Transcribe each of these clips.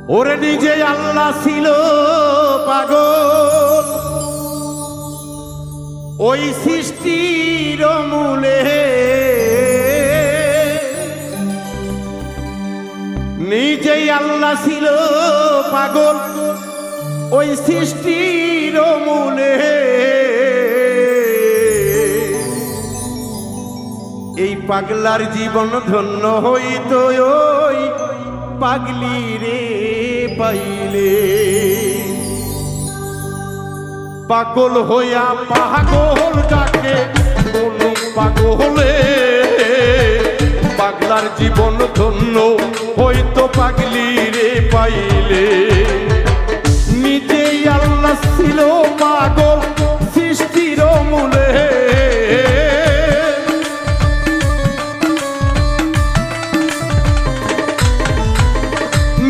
ওরে নিজে আল্লাহ ছিল পাগল ওই সৃষ্টির মূলে, নিজেই আল্লাহ ছিল পাগল ওই সৃষ্টির মূলে। এই পাগলার জীবন ধন্য হইত ওই পাগলি রে পাইলে। পাগল হইয়া পাগল ডাকে কোন পাগলে, পাগলার জীবন ধন্য হইতো পাগলি রে পাইলে। নিজেই আল্লাহ ছিল পাগল সৃষ্টির মূলে,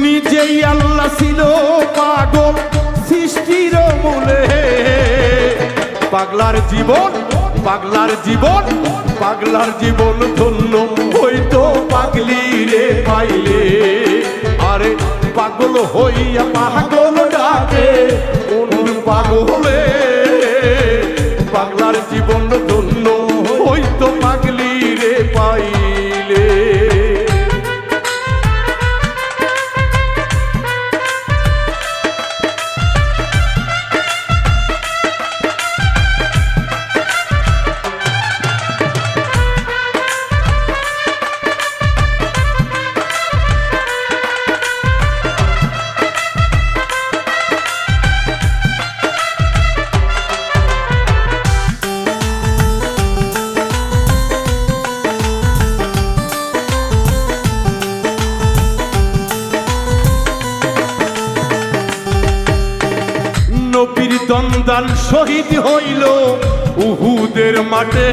নিজেই আল্লাহ ছিল পাগল সৃষ্টির মূলে। পাগলার জীবন পাগলার জীবন পাগলার জীবন ধন্য হইতো পাগলি রে পাইলে। আরে পাগল হইয়া পাগল ডাকে কোন পাগলে, পাগলার জীবন ধন্য হইতো পাগলি রে পাইলে। নবীর দন্দাল শহীদ হইল উহুদের মাঠে,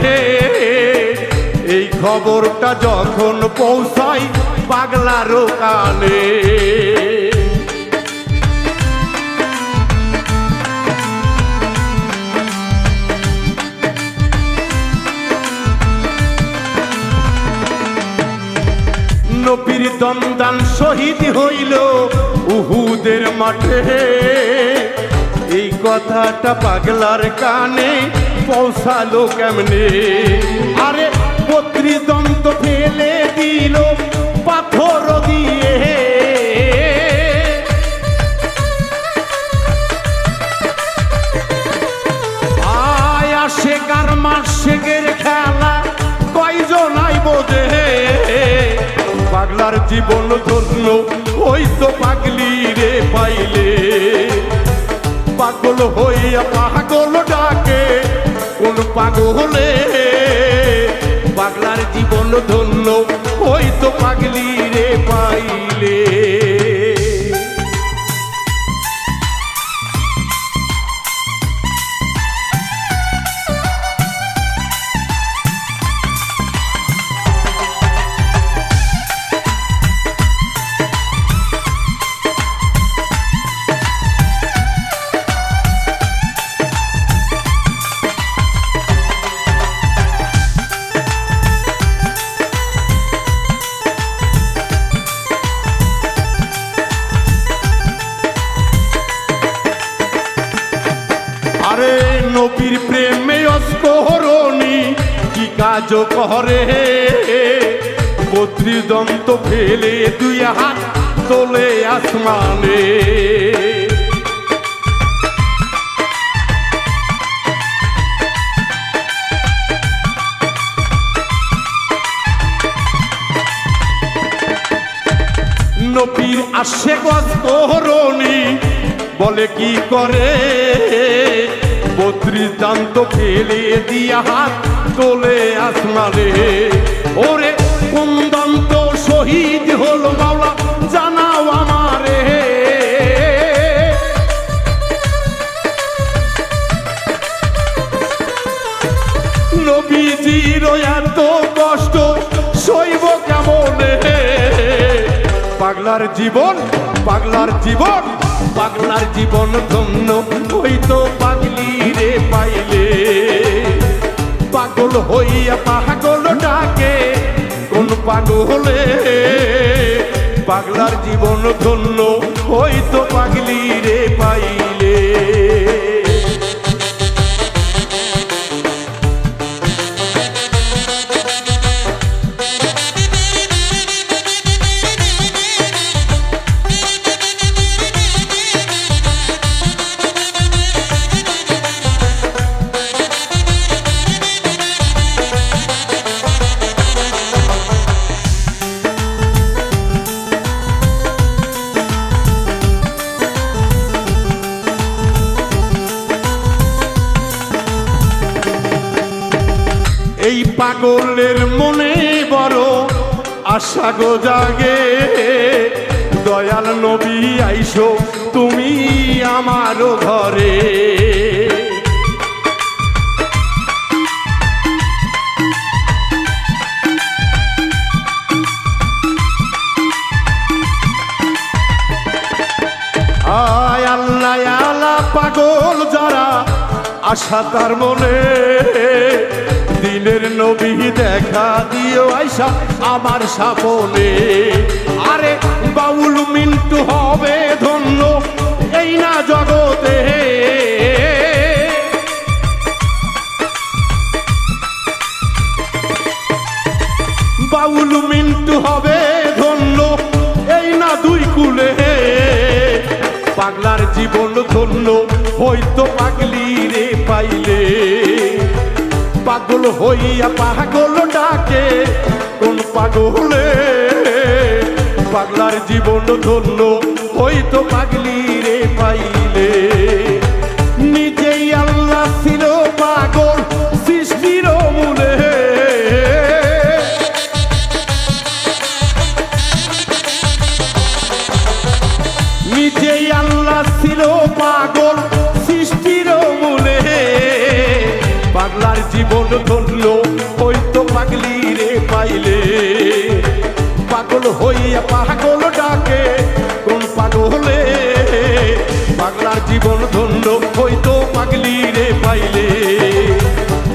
এই খবরটা যখন পৌঁছায় পাগলার কানে। নবীর দন্দাল শহীদ হইল উহুদের মাঠে, এই কথাটা পাগলার কানে পৌঁছালো কেমনে। আরে ৩২ দন্ত ফেলে দিল পাথর দিয়ে, আয় আসে কার মাসেকের খেলা কয়জন আই বোঝে। পাগলার জীবন ধন্য হইতো পাগলি রে পাইলে। পাগল হইয়া পাগল ডাকে কোন পাগলে, পাগলার জীবন ধন্য হইতো পাগলি রে পাইলে। আরে নবীর প্রেমে অস্করণী কি কাজ করে, ৩২ দন্ত ফেলে ২ হাত তোলে আসমানে। নবীর আশেক অস্করণী বলে কি করে, ৩২ দান্ত ফেলে দিয়া হাত তোলে আসমানে। ওরে কোন দান্ত শহীদ হলো মাওলা জানাও আমারে। নবীজির এত কষ্ট সইব কেমনে। পাগলার জীবন পাগলার জীবন পাগলার জীবন ধন্য হইতো পাগলি রে পাইলে। পাগল হইয়া পাগল ডাকে কোন পাগলে, পাগলার জীবন ধন্য হয়তো পাগলি রে পাইলে। এই পাগলের মনে বড় আশা গো জাগে, দয়াল নবী আইসো তুমি আমারও ঘরে। আয় আল্লাহ আল্লাহ পাগল যারা আশা তার মনে, দিনের নবী দেখা দিও আইসা আমার সাপনে। আরে বাউল মিন্টু হবে ধন্য এই না জগতে, বাউল মিন্টু হবে ধন্য এই না দুই কুলে। পাগলার জীবন ধন্য হয়তো পাগলি রে পাইলে। পাগল হইয়া পাগল ডাকে কোন পাগলে, পাগলার জীবন ধন্য হয়তো পাগলি রে পাইলে। নিজেই আল্লাহ ছিল পাগল সৃষ্টির মূলে, নিজেই আল্লাহ ছিল পাগল সৃষ্টির মূলে। পাগলার জীবন ধরল হয়তো পাগলি রে পাইলে। পাগল হইয়া পাগল ডাকে কোন পাগলে, পাগলার জীবন ধন্য হয়তো পাগলি রে পাইলে।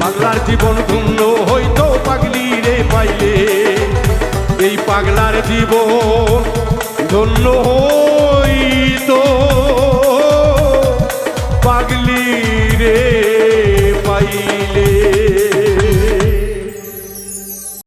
পাগলার জীবন ধন্য হয়তো পাগলি রে পাইলে। এই পাগলার জীবন